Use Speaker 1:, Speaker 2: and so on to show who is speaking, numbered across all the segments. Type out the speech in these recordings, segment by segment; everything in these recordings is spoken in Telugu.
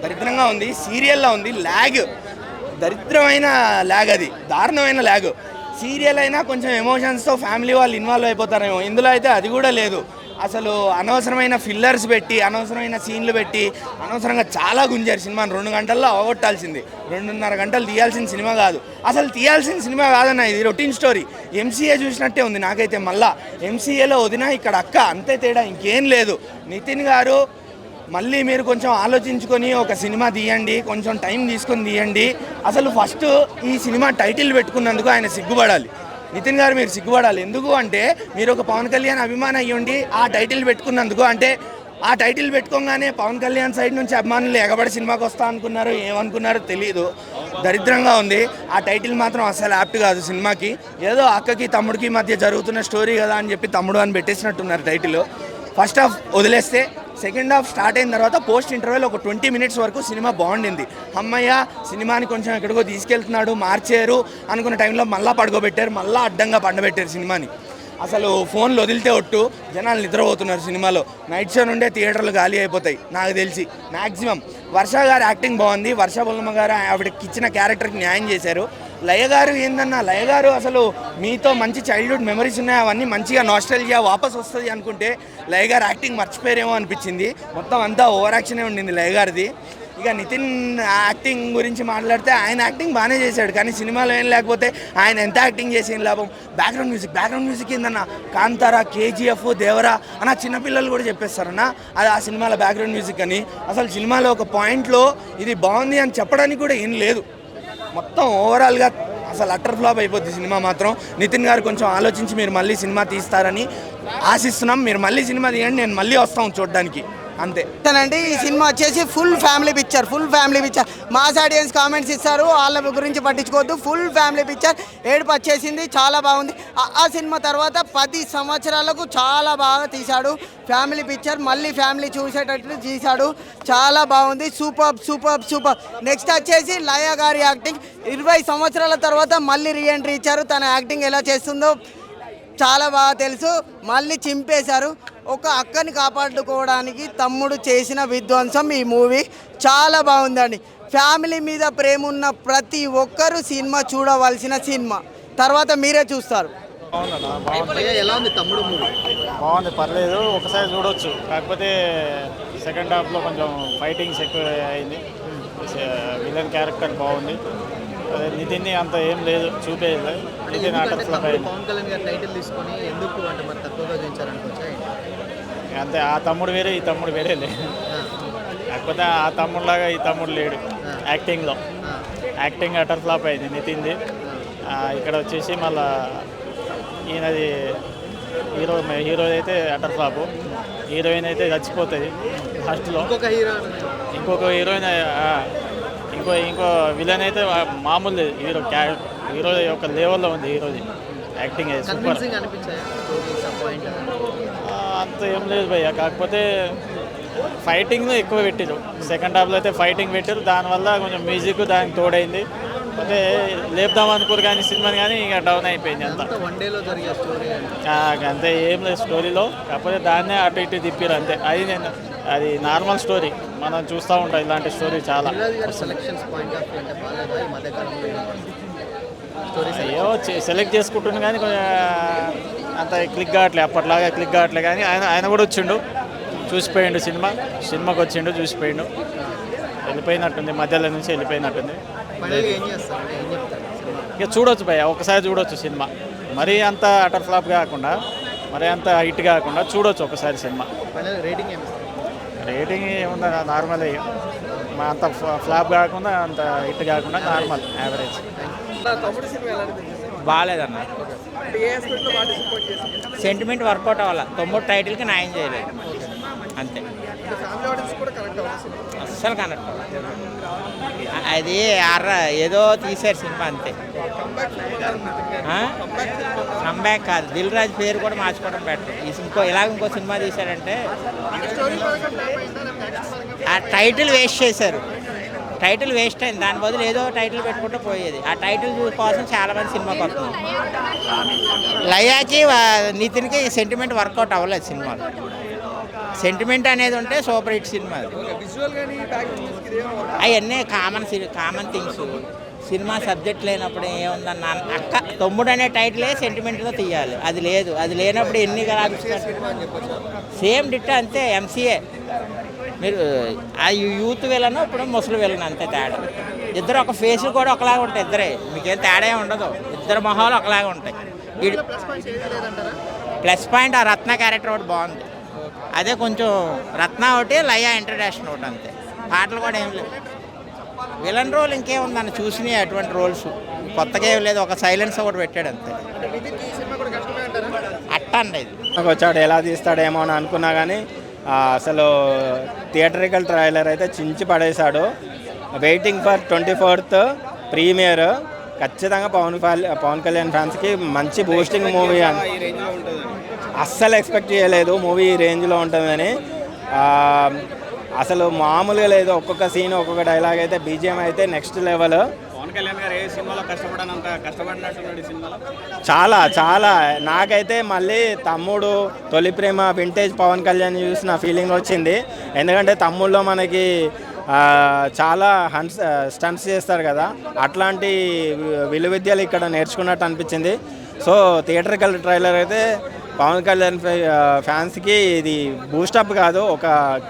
Speaker 1: దరిద్రంగా ఉంది, సీరియల్లా ఉంది. ల్యాగ్, దరిద్రమైన ల్యాగ్, అది దారుణమైన ల్యాగ్. సీరియల్ అయినా కొంచెం ఎమోషన్స్తో ఫ్యామిలీ వాళ్ళు ఇన్వాల్వ్ అయిపోతారేమో, ఇందులో అయితే అది కూడా లేదు. అసలు అనవసరమైన ఫిల్లర్స్ పెట్టి, అనవసరమైన సీన్లు పెట్టి, అనవసరంగా చాలా గుంజారు సినిమాని. 2 గంటల్లో అవగొట్టాల్సింది, 2.5 గంటలు తీయాల్సిన సినిమా కాదు, అసలు తీయాల్సిన సినిమా కాదన్న. ఇది రొటీన్ స్టోరీ, ఎంసీఏ చూసినట్టే ఉంది నాకైతే. మళ్ళా ఎంసీఏలో వదిన, ఇక్కడ అక్క, అంతే తేడా, ఇంకేం లేదు. నితిన్ గారు మళ్ళీ మీరు కొంచెం ఆలోచించుకొని ఒక సినిమా తీయండి, కొంచెం టైం తీసుకొని తీయండి. అసలు ఫస్ట్ ఈ సినిమా టైటిల్ పెట్టుకున్నందుకు ఆయన సిగ్గుపడాలి. నితిన్ గారు మీరు సిగ్గుపడాలి. ఎందుకు అంటే మీరు ఒక పవన్ కళ్యాణ్ అభిమాని అయ్యండి ఆ టైటిల్ పెట్టుకున్నందుకు. అంటే ఆ టైటిల్ పెట్టుకోగానే పవన్ కళ్యాణ్ సైడ్ నుంచి అభిమానులు ఎగబడి సినిమాకి వస్తా అనుకున్నారు, ఏమనుకున్నారో తెలీదు. దరిద్రంగా ఉంది. ఆ టైటిల్ మాత్రం అసలు యాప్ట్ కాదు సినిమాకి. ఏదో అక్కకి తమ్ముడికి మధ్య జరుగుతున్న స్టోరీ కదా అని చెప్పి తమ్ముడు అని పెట్టేసినట్టున్నారు టైటిల్. ఫస్ట్ హాఫ్ వదిలేస్తే సెకండ్ హాఫ్ స్టార్ట్ అయిన తర్వాత పోస్ట్ ఇంటర్వెల్ ఒక 20 మినిట్స్ వరకు సినిమా బాగుండింది. అమ్మయ్య సినిమాని కొంచెం ఎక్కడికో తీసుకెళ్తున్నాడు, మార్చారు అనుకున్న టైంలో మళ్ళీ పడుకోబెట్టారు, మళ్ళీ అడ్డంగా పండబెట్టారు సినిమాని. అసలు ఫోన్లు వదిలితే ఒట్టు జనాలు నిద్రపోతున్నారు సినిమాలో. నైట్ షో నుండే థియేటర్లు ఖాళీ అయిపోతాయి నాకు తెలిసి మ్యాక్సిమం. వర్ష గారు యాక్టింగ్ బాగుంది, వర్ష బొల్లమ్మ గారు ఆవిడకి ఇచ్చిన క్యారెక్టర్కి న్యాయం చేశారు. లయ గారు ఏందన్నా, లయ గారు అసలు మీతో మంచి చైల్డ్హుడ్ మెమరీస్ ఉన్నాయి, అవన్నీ మంచిగా నాస్టాల్జియా వాపస్ వస్తుంది అనుకుంటే లయ గారు యాక్టింగ్ మర్చిపోయారేమో అనిపించింది. మొత్తం అంతా ఓవర్ యాక్షనే ఉండింది లయ గారిది. ఇక నితిన్ యాక్టింగ్ గురించి మాట్లాడితే ఆయన యాక్టింగ్ బాగానే చేశాడు, కానీ సినిమాలో ఏం లేకపోతే ఆయన ఎంత యాక్టింగ్ చేసి ఏం లాభం. బ్యాక్గ్రౌండ్ మ్యూజిక్ ఏందన్న, కాంతారా, కేజీఎఫ్, దేవరా అన్న చిన్నపిల్లలు కూడా చెప్పేస్తారన్న అది ఆ సినిమాలో బ్యాక్గ్రౌండ్ మ్యూజిక్ అని. అసలు సినిమాలో ఒక పాయింట్లో ఇది బాగుంది అని చెప్పడానికి కూడా ఏం లేదు. మొత్తం ఓవరాల్గా అసలు అటర్ ఫ్లాప్ అయిపోద్ది సినిమా మాత్రం. నితిన్ గారు కొంచెం ఆలోచించి మీరు మళ్ళీ సినిమా తీస్తారని ఆశిస్తున్నాం. మీరు మళ్ళీ సినిమా తీయండి, నేను మళ్ళీ వస్తాం చూడడానికి, అంతే.
Speaker 2: అండి ఈ సినిమా వచ్చేసి full family picture. Mass audience comments ఇస్తారు, వాళ్ళ గురించి పట్టించుకోవద్దు. ఫుల్ ఫ్యామిలీ పిక్చర్, ఏడుపు వచ్చేసింది, చాలా బాగుంది. ఆ సినిమా తర్వాత 10 సంవత్సరాలకు చాలా బాగా తీశాడు ఫ్యామిలీ పిక్చర్. మళ్ళీ ఫ్యామిలీ చూసేటట్లు తీశాడు, చాలా బాగుంది. సూపర్. నెక్స్ట్ వచ్చేసి లయ గారి యాక్టింగ్. 20 సంవత్సరాల తర్వాత మళ్ళీ రీఎంట్రీ ఇచ్చారు. తన యాక్టింగ్ ఎలా చేస్తుందో చాలా బాగా తెలుసు. మళ్ళీ చింపేశారు. ఒక అక్కని కాపాడుకోవడానికి తమ్ముడు చేసిన విధ్వంసం ఈ మూవీ చాలా బాగుందండి. ఫ్యామిలీ మీద ప్రేమ ఉన్న ప్రతి ఒక్కరూ సినిమా చూడవలసిన సినిమా. తర్వాత మీరే చూస్తారు.
Speaker 3: ఎలా ఉంది తమ్ముడు మూవీ?
Speaker 4: బాగుంది, పర్లేదు, ఒకసారి చూడవచ్చు. కాకపోతే సెకండ్ హాఫ్లో కొంచెం ఫైటింగ్స్ ఎక్కువ అయింది. విలన్ క్యారెక్టర్ బాగుంది. అదే నితిన్ని అంత ఏం లేదు, చూపేది. నితిన్ ఆటర్ ఫ్లాప్ అయింది.
Speaker 3: పవన్ కళ్యాణ్ గారు టైటిల్ తీసుకొని ఎందుకు అంటే మరి తక్కువగా చూపించారనుకోవచ్చా?
Speaker 4: అంతే, ఆ తమ్ముడు వేరే ఈ తమ్ముడు వేరే లేదు. కాకపోతే ఆ తమ్ముడులాగా ఈ తమ్ముడు లేడు యాక్టింగ్లో. యాక్టింగ్ అటర్ ఫ్లాప్ అయింది నితిన్ది. ఇక్కడ వచ్చేసి మళ్ళా ఈయనది హీరో అయితే అటర్ ఫ్లాప్, హీరోయిన్ అయితే చచ్చిపోతుంది ఫస్ట్లో. ఇంకొక హీరోయిన్ ఇంకో విలన్ అయితే మామూలు లేదు. హీరో యొక్క లెవెల్లో ఉంది హీరోది యాక్టింగ్ అయితే సూపర్. అంత ఏం లేదు భయ్య, కాకపోతే ఫైటింగ్ ఎక్కువ పెట్టారు. సెకండ్ హాఫ్లో అయితే ఫైటింగ్ పెట్టారు, దానివల్ల కొంచెం మ్యూజిక్ దానికి తోడైంది. అంటే లేపుదాం అనుకోరు కానీ సినిమాని, కానీ ఇక డౌన్ అయిపోయింది అంతా. అంతే, ఏం లేదు స్టోరీలో. కాకపోతే దాన్నే అటు ఇటు తిప్పారు అంతే. అది నార్మల్ స్టోరీ, మనం చూస్తూ ఉంటాం ఇలాంటి స్టోరీ చాలా. అయ్యో సెలెక్ట్ చేసుకుంటున్నాను కానీ కొంచెం అంత క్లిక్ కావట్లే, అప్పట్లాగా క్లిక్ కావట్లే. కానీ ఆయన కూడా వచ్చిండు, చూసిపోయిండు. సినిమాకి వచ్చిండు, చూసిపోయిండు. వెళ్ళిపోయినట్టుంది, మధ్యలో నుంచి వెళ్ళిపోయినట్టుంది. ఇక చూడొచ్చు భయ్య, ఒకసారి చూడొచ్చు సినిమా. మరీ అంత అటర్ ఫ్లాప్ కాకుండా, మరీ అంత హిట్ కాకుండా చూడొచ్చు ఒకసారి సినిమా. రేటింగ్ ఏముందా, నార్మల్. అంత ఫ్లాప్ కాకుండా అంత హిట్ కాకుండా నార్మల్ యావరేజ్.
Speaker 5: బాగాలేదన్న, సెంటిమెంట్ వర్కౌట్ అవ్వాలి. తమ్ముడు టైటిల్కి న్యాయం చేయలేదు అంతే, అస్సలు కనెక్ట్. అది ఏదో తీశారు సినిమా అంతే. కంబ్యాక్ కాదు, దిల్ రాజు పేరు కూడా మార్చుకోవడం బెటర్. ఇంకో సినిమా తీశారంటే ఆ టైటిల్ వేస్ట్ చేశారు. టైటిల్ వేస్ట్ అయింది, దాని బదులు ఏదో టైటిల్ పెట్టుకుంటే పోయేది. ఆ టైటిల్ కోసం చాలామంది సినిమాకి వస్తున్నారు. లయాకి నితిన్కి సెంటిమెంట్ వర్కౌట్ అవ్వలేదు సినిమాలో. సెంటిమెంట్ అనేది ఉంటే సూపర్ హిట్ సినిమా అది. అవన్నీ కామన్ థింగ్స్. సినిమా సబ్జెక్ట్ లేనప్పుడు ఏముందన్న అక్క తమ్ముడు అనే టైటిలే సెంటిమెంట్తో తీయాలి. అది లేదు, అది లేనప్పుడు ఎన్ని గ్రాఫిక్స్ సేమ్ డిట్ అంతే. ఎంసీఏ మీరు ఆ యూత్ వెళ్ళను, ఇప్పుడు ముసలి వెళ్ళను, అంతే తేడా. ఇద్దరు ఒక ఫేస్ కూడా ఒకలాగా ఉంటాయి, ఇద్దరే, మీకేం తేడా ఉండదు, ఇద్దరు మొహాలు ఒకలాగా ఉంటాయి. ప్లస్ పాయింట్ ఆ రత్న క్యారెక్టర్ ఒకటి బాగుంది, అదే కొంచెం రత్న ఒకటి, లయ ఇంట్రడక్షన్ ఒకటి, అంతే. పాటలు కూడా ఏం లేవు. విలన్ రోల్ ఇంకేముందని చూసినాయి అటువంటి రోల్స్, కొత్తగా ఏం లేదు. ఒక సైలెన్స్ ఒకటి పెట్టాడు అంతే. అట్టండి ఇది
Speaker 6: నాకు వచ్చాడు ఎలా తీస్తాడేమో అని అనుకున్నా కానీ అసలు థియేటరికల్ ట్రైలర్ అయితే చించి పడేశాడు. Waiting for 24th premiere. ఖచ్చితంగా పవన్ కళ్యాణ్ ఫ్యాన్స్కి మంచి బూస్టింగ్ మూవీ అని అస్సలు ఎక్స్పెక్ట్ చేయలేదు మూవీ ఈ రేంజ్లో ఉంటుందని. అసలు మామూలుగా లేదు, ఒక్కొక్క సీన్ ఒక్కొక్క డైలాగ్ అయితే, బీజిఎం అయితే నెక్స్ట్ లెవెల్.
Speaker 7: పవన్ కళ్యాణ్ గారు ఏ సినిమాలో కష్టపడనంత కష్టపడినట్టున్నాడు ఈ సినిమాలో.
Speaker 6: చాలా చాలా నాకైతే మళ్ళీ తమ్ముడు తొలి ప్రేమ వింటేజ్ పవన్ కళ్యాణ్ చూసిన ఫీలింగ్ వచ్చింది. ఎందుకంటే తమ్ముళ్ళలో మనకి చాలా స్టంట్స్ చేస్తారు కదా, అట్లాంటి విలువిద్యలు ఇక్కడ నేర్చుకున్నట్టు అనిపించింది. సో థియేటర్కల్ ట్రైలర్ అయితే పవన్ కళ్యాణ్ ఫ్యాన్స్కి ఇది బూస్టప్ కాదు, ఒక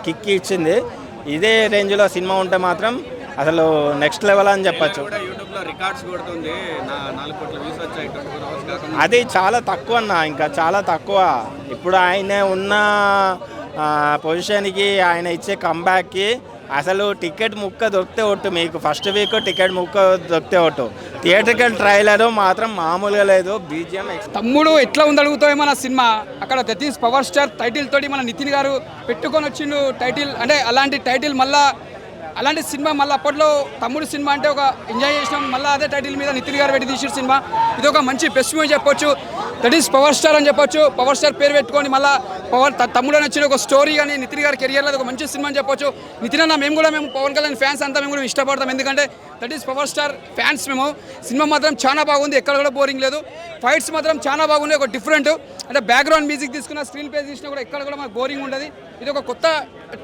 Speaker 6: కిక్ ఇచ్చింది. ఇదే రేంజ్లో సినిమా ఉంటే మాత్రం అసలు నెక్స్ట్ లెవెల్ అని చెప్పచ్చు.
Speaker 7: యూట్యూబ్లో రికార్డ్స్ కొడుతుంది, 4 కోట్ల వ్యూస్ వచ్చాయి 24 hours కాకుండా.
Speaker 6: అది చాలా తక్కువ అన్న, ఇంకా చాలా తక్కువ. ఇప్పుడు ఆయన ఉన్న పొజిషన్కి, ఆయన ఇచ్చే కంబ్యాక్కి అసలు టికెట్ ముక్క దొరికితే ఒట్టు, మీకు ఫస్ట్ వీక్ టికెట్ ముక్క దొరికితే ఒట్టు. థియేటర్కల్ ట్రైలర్ మాత్రం మామూలుగా లేదు. బీజిఎం
Speaker 8: తమ్ముడు ఎట్లా ఉంది అడుగుతామో మన సినిమా. అక్కడ that is power star title తోటి మన నితిన్ గారు పెట్టుకొని వచ్చిండు టైటిల్. అంటే అలాంటి టైటిల్ మళ్ళీ అలాంటి సినిమా మళ్ళీ అప్పట్లో తమ్ముడు సినిమా అంటే ఒక ఎంజాయ్ చేసినాం. మళ్ళీ అదే టైటిల్ మీద నితిన్ గారు పెట్టి తీసిన సినిమా ఇది ఒక మంచి బెస్ట్ మూవీ చెప్పొచ్చు. దట్ ఈస్ పవర్ స్టార్ అని చెప్పొచ్చు. పవర్ స్టార్ పేరు పెట్టుకొని మళ్ళీ తమ్ముడు అని వచ్చిన ఒక స్టోరీ కానీ నితిన్ గారి కెరియర్లో ఒక మంచి సినిమా అని చెప్పొచ్చు. నితిన్ అన్న మేము పవన్ కళ్యాణ్ ఫ్యాన్స్ అంతా మేము కూడా ఇష్టపడతాం, ఎందుకంటే that is power star fans మేము. సినిమా మాత్రం చాలా బాగుంది, ఎక్కడ కూడా బోరింగ్ లేదు. ఫైట్స్ మాత్రం చాలా బాగున్నాయి, ఒక డిఫరెంట్ అంటే బ్యాక్గ్రౌండ్ మ్యూజిక్ తీసుకున్న, స్క్రీన్ ప్లే తీసినా కూడా ఎక్కడ కూడా మనకు బోరింగ్ ఉండదు. ఇది ఒక కొత్త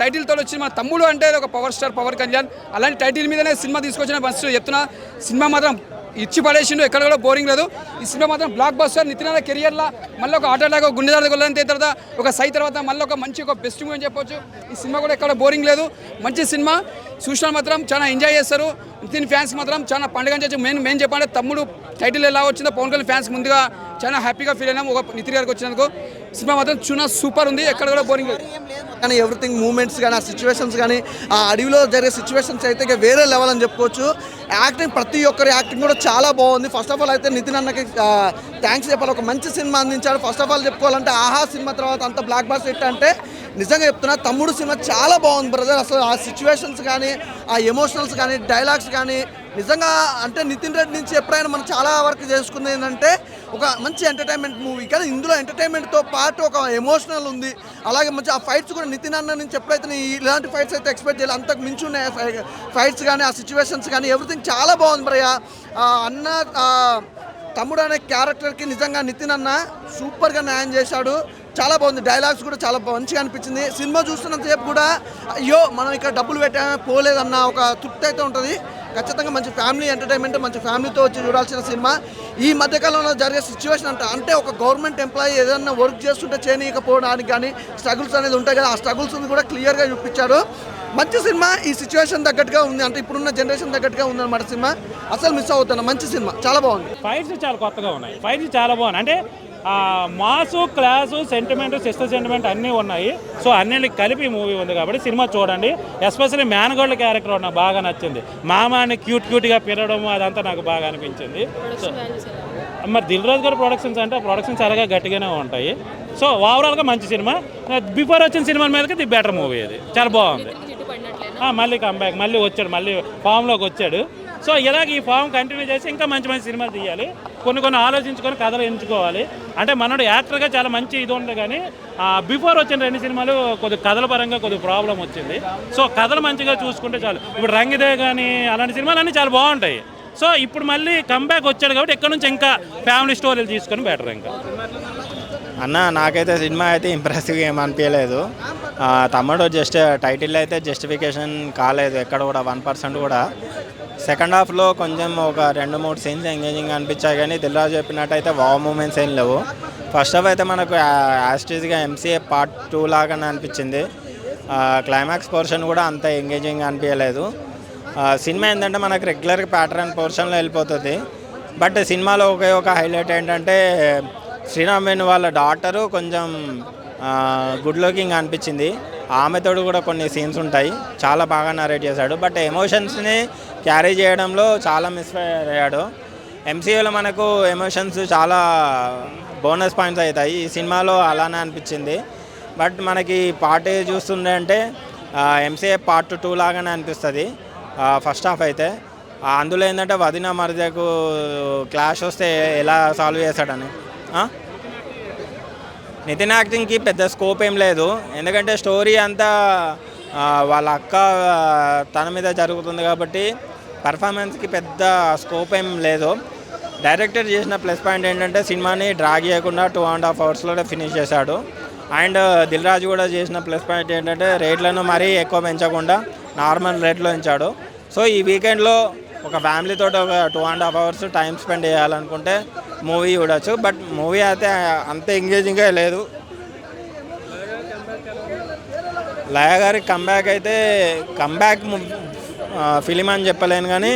Speaker 8: టైటిల్తో వచ్చి మన తమ్ముడు అంటే ఒక పవర్ స్టార్ పవన్ కళ్యాణ్, అలాంటి టైటిల్ మీదనే సినిమా తీసుకొచ్చిన ఫస్ట్ చెప్తున్నా. సినిమా మాత్రం ఇచ్చి పడేసిండు, ఎక్కడ కూడా బోరింగ్ లేదు. ఈ సినిమా మాత్రం బ్లాక్ బస్టర్. నితిన్ కెరియర్లో మళ్ళీ ఒక ఆటలాగా గుండెదారు కొల్లని తర్వాత ఒక సై తర్వాత మళ్ళీ ఒక మంచి ఒక బెస్ట్ మూవీ అని చెప్పొచ్చు. ఈ సినిమా కూడా ఎక్కడ బోరింగ్ లేదు, మంచి సినిమా. చూసిన మాత్రం చాలా ఎంజాయ్ చేస్తారు. నితిన్ ఫ్యాన్స్ మాత్రం చాలా పండుగ చేసి మేము చెప్పాలంటే తమ్ముడు టైటిల్ ఎలా వచ్చిందో పవన్ కళ్యాణ్ ఫ్యాన్స్ ముందుగా చాలా హ్యాపీగా ఫీల్ అయినాం ఒక నితిన్ గారికి వచ్చినందుకు. సినిమా మాత్రం చాలా సూపర్ ఉంది, ఎక్కడ కూడా బోరింగ్ లేదు.
Speaker 2: కానీ ఎవ్రీథింగ్ మూమెంట్స్ కానీ, ఆ సిచ్యువేషన్స్ కానీ, ఆ అడవిలో జరిగే సిచ్యువేషన్స్ అయితే ఇక వేరే లెవెల్ అని చెప్పుకోవచ్చు. యాక్టింగ్ ప్రతి ఒక్కరి యాక్టింగ్ కూడా చాలా బాగుంది. ఫస్ట్ ఆఫ్ ఆల్ అయితే నితిన్ అన్నకి థ్యాంక్స్ చెప్పాలి, ఒక మంచి సినిమా అందించాడు. ఫస్ట్ ఆఫ్ ఆల్ చెప్పుకోవాలంటే ఆహా సినిమా తర్వాత అంత బ్లాక్ బాస్టర్ హిట్ అంటే నిజంగా చెప్తున్నా తమ్ముడు సినిమా చాలా బాగుంది బ్రదర్. అసలు ఆ సిచ్యువేషన్స్ కానీ, ఆ ఎమోషనల్స్ కానీ, డైలాగ్స్ కానీ నిజంగా అంటే నితిన్ రెడ్డి నుంచి ఎప్పుడైనా మనం చాలా వరకు చేసుకుంది ఏంటంటే ఒక మంచి ఎంటర్టైన్మెంట్ మూవీ. కానీ ఇందులో ఎంటర్టైన్మెంట్తో పాటు ఒక ఎమోషనల్ ఉంది. అలాగే మంచి ఆ ఫైట్స్ కూడా నితిన్ అన్న నుంచి ఎప్పుడైతే ఇలాంటి ఫైట్స్ అయితే ఎక్స్పెక్ట్ చేయాలి, అంతకు మించి ఉన్నాయి ఫైట్స్ కానీ, ఆ సిచ్యువేషన్స్ కానీ, ఎవ్రీథింగ్ చాలా బాగుంది భయ్య. అన్న తమ్ముడు అనే క్యారెక్టర్కి నిజంగా నితిన్ అన్న సూపర్గా న్యాయం చేశాడు. చాలా బాగుంది, డైలాగ్స్ కూడా చాలా మంచిగా అనిపించింది. సినిమా చూస్తున్నంతసేపు కూడా అయ్యో మనం ఇక్కడ డబ్బులు పెట్టామే పోలేదన్న ఒక తృప్తి అయితే ఉంటుంది. ఖచ్చితంగా మంచి ఫ్యామిలీ ఎంటర్టైన్మెంట్, మంచి ఫ్యామిలీతో వచ్చి చూడాల్సిన సినిమా. ఈ మధ్యకాలంలో జరిగే సిచ్యువేషన్ అంటే ఒక గవర్నమెంట్ ఎంప్లాయీ ఏదైనా వర్క్ చేస్తుంటే చేయనీయకపోవడానికి కానీ స్ట్రగుల్స్ అనేది ఉంటాయి కదా, ఆ స్ట్రగుల్స్ కూడా క్లియర్గా చూపించారు. మంచి సినిమా, ఈ సిచ్యువేషన్ తగ్గట్టుగా ఉంది, అంటే ఇప్పుడున్న జనరేషన్ తగ్గట్టుగా ఉందన్నమాట సినిమా. అసలు మిస్ అవుతున్నా, మంచి సినిమా, చాలా బాగుంది.
Speaker 9: ఫైట్స్ చాలా కొత్తగా ఉన్నాయి, ఫైట్స్ చాలా బాగున్నాయి. అంటే mass, class, sentiment, sister sentiment అన్నీ ఉన్నాయి. సో అన్నింటికి కలిపి మూవీ ఉంది కాబట్టి సినిమా చూడండి. ఎస్పెషల్లీ మేనగోల్డ్ క్యారెక్టర్ నాకు బాగా నచ్చింది. మామాని క్యూట్గా పిలవడం అదంతా నాకు బాగా అనిపించింది. సో మరి దిల్ రాజు గారి ప్రొడక్షన్స్ అంటే ప్రొడక్షన్స్ అలాగే గట్టిగానే ఉంటాయి. సో ఓవరాల్గా మంచి సినిమా. బిఫోర్ వచ్చిన సినిమా మీదకి ది బెటర్ మూవీ, ఇది చాలా బాగుంది. మళ్ళీ కంబ్యాక్, మళ్ళీ వచ్చాడు, మళ్ళీ ఫామ్లోకి వచ్చాడు. సో ఇలాగ ఈ ఫామ్ కంటిన్యూ చేసి ఇంకా మంచి మంచి సినిమాలు తీయాలి. కొన్ని ఆలోచించుకొని కథలు ఎంచుకోవాలి. అంటే మనోడు యాక్టర్గా చాలా మంచి ఇది ఉంది, కానీ బిఫోర్ వచ్చిన 2 సినిమాలు కొద్ది కథల పరంగా కొద్ది ప్రాబ్లం వచ్చింది. సో కథలు మంచిగా చూసుకుంటే చాలు. ఇప్పుడు రంగిదే కానీ అలాంటి సినిమాలు అన్నీ చాలా బాగుంటాయి. సో ఇప్పుడు మళ్ళీ కంబ్యాక్ వచ్చాడు కాబట్టి ఇక్కడ నుంచి ఇంకా ఫ్యామిలీ స్టోరీలు తీసుకొని బెటర్ ఇంకా
Speaker 6: అన్న నాకైతే సినిమా అయితే ఇంప్రెసివ్గా ఏం అనిపించలేదు. తమ్ముడు జస్ట్ టైటిల్ అయితే జస్టిఫికేషన్ కాలేదు ఎక్కడ కూడా 1% కూడా. సెకండ్ హాఫ్లో కొంచెం ఒక 2-3 సీన్స్ ఎంగేజింగ్ అనిపించాయి, కానీ దిల్ రాజు చెప్పినట్టయితే వావ్ మూమెంట్స్ ఏం లేవు. ఫస్ట్ హాఫ్ అయితే మనకు యాస్టీజ్గా MCA పార్ట్ 2 లాగానే అనిపించింది. క్లైమాక్స్ పోర్షన్ కూడా అంత ఎంగేజింగ్ అనిపించలేదు. సినిమా ఏంటంటే మనకు రెగ్యులర్గా ప్యాటర్న్ పోర్షన్లో వెళ్ళిపోతుంది. బట్ సినిమాలో ఒక హైలైట్ ఏంటంటే శ్రీరామ్ వేణు వాళ్ళ డాటరు కొంచెం గుడ్ లుకింగ్ అనిపించింది. ఆమెతోడు కూడా కొన్ని సీన్స్ ఉంటాయి, చాలా బాగా నరేట్ చేశాడు. బట్ ఎమోషన్స్ని క్యారీ చేయడంలో చాలా మిస్ఫైర్ అయ్యాడు. MCAలో మనకు ఎమోషన్స్ చాలా బోనస్ పాయింట్స్ అవుతాయి, ఈ సినిమాలో అలానే అనిపించింది. బట్ మనకి పార్ట్ చూస్తుండే అంటే MCA పార్ట్ 2 లాగానే అనిపిస్తుంది ఫస్ట్ హాఫ్ అయితే. అందులో ఏంటంటే వదిన మరిదకు క్లాష్ వస్తే ఎలా సాల్వ్ చేస్తాడని. నితిన్ యాక్టింగ్కి పెద్ద స్కోప్ ఏం లేదు, ఎందుకంటే స్టోరీ అంతా వాళ్ళ అక్క తన మీద జరుగుతుంది కాబట్టి పర్ఫార్మెన్స్కి పెద్ద స్కోప్ ఏం లేదు. డైరెక్టర్ చేసిన ప్లస్ పాయింట్ ఏంటంటే సినిమాని డ్రాగ్ చేయకుండా 2.5 అవర్స్లో ఫినిష్ చేశాడు. అండ్ దిల్ రాజు కూడా చేసిన ప్లస్ పాయింట్ ఏంటంటే రేట్లను మరీ ఎక్కువ పెంచకుండా నార్మల్ రేట్లో పెంచాడు. సో ఈ వీకెండ్లో ఒక ఫ్యామిలీతో ఒక 2.5 అవర్స్ టైం స్పెండ్ చేయాలనుకుంటే మూవీ చూడొచ్చు. బట్ మూవీ అయితే అంత ఎంగేజింగ్గా లేదు. లయ గారి కంబ్యాక్ అయితే కంబ్యాక్ ఫిలిం అని చెప్పలేను, కానీ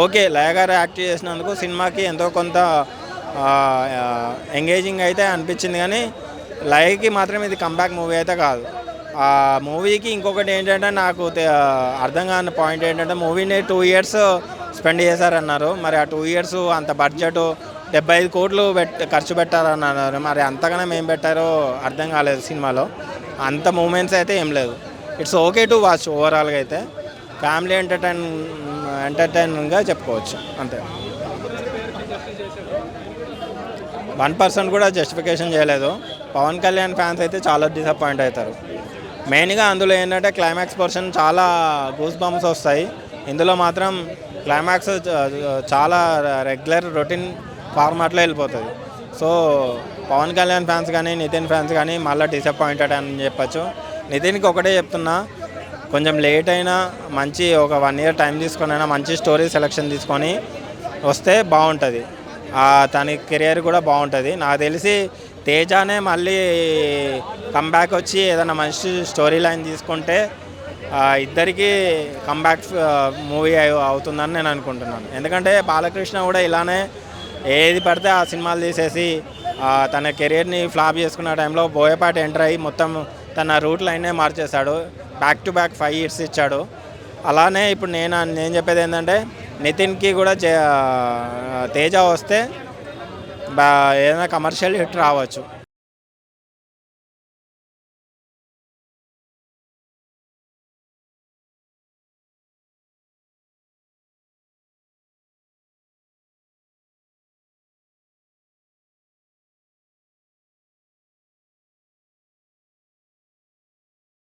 Speaker 6: ఓకే లయ గారు యాక్ట్ చేసినందుకు సినిమాకి ఎంతో కొంత ఎంగేజింగ్ అయితే అనిపించింది, కానీ లయకి మాత్రం ఇది కంబ్యాక్ మూవీ అయితే కాదు. ఆ మూవీకి ఇంకొకటి ఏంటంటే నాకు అర్థం కాని పాయింట్ ఏంటంటే మూవీని 2 years స్పెండ్ చేశారన్నారు. మరి ఆ 2 years అంత బడ్జెట్ 75 కోట్లు ఖర్చు పెట్టారన్నారు. మరి అంతగానే ఏం పెట్టారో అర్థం కాలేదు సినిమాలో. అంత మూమెంట్స్ అయితే ఏం లేదు. It's okay to watch. ఓవరాల్గా అయితే ఫ్యామిలీ ఎంటర్టైన్గా చెప్పుకోవచ్చు అంతే. 1% కూడా జస్టిఫికేషన్ చేయలేదు. పవన్ కళ్యాణ్ ఫ్యాన్స్ అయితే చాలా డిసప్పాయింట్ అవుతారు. మెయిన్గా అందులో ఏంటంటే క్లైమాక్స్ పోర్షన్ చాలా గూస్ బంప్స్ వస్తాయి. ఇందులో మాత్రం క్లైమాక్స్ చాలా రెగ్యులర్ రొటీన్ ఫార్మాట్లో వెళ్ళిపోతుంది. సో పవన్ కళ్యాణ్ ఫ్యాన్స్ కానీ నితిన్ ఫ్యాన్స్ కానీ మళ్ళీ డిసప్పాయింటెడ్ అని చెప్పచ్చు. నితిన్కి ఒకటే చెప్తున్నా, కొంచెం లేట్ అయినా మంచి ఒక 1 year టైం తీసుకొని అయినా మంచి స్టోరీ సెలెక్షన్ తీసుకొని వస్తే బాగుంటుంది. తన కెరియర్ కూడా బాగుంటుంది. నాకు తెలిసి తేజానే మళ్ళీ కంబ్యాక్ వచ్చి ఏదైనా మంచి స్టోరీ లైన్ తీసుకుంటే ఇద్దరికి కంబ్యాక్ మూవీ అవుతుందని నేను అనుకుంటున్నాను. ఎందుకంటే బాలకృష్ణ కూడా ఇలానే ఏది పడితే ఆ సినిమాలు తీసేసి తన కెరియర్ని ఫ్లాప్ చేసుకున్న టైంలో బోయపాటి ఎంటర్ అయ్యి మొత్తం తన రూట్ లైనే మార్చేశాడు. బ్యాక్ టు బ్యాక్ 5 years ఇచ్చాడు. అలానే ఇప్పుడు నేను చెప్పేది ఏంటంటే నితిన్కి కూడా తేజ వస్తే ఏదైనా కమర్షియల్ హిట్ రావచ్చు.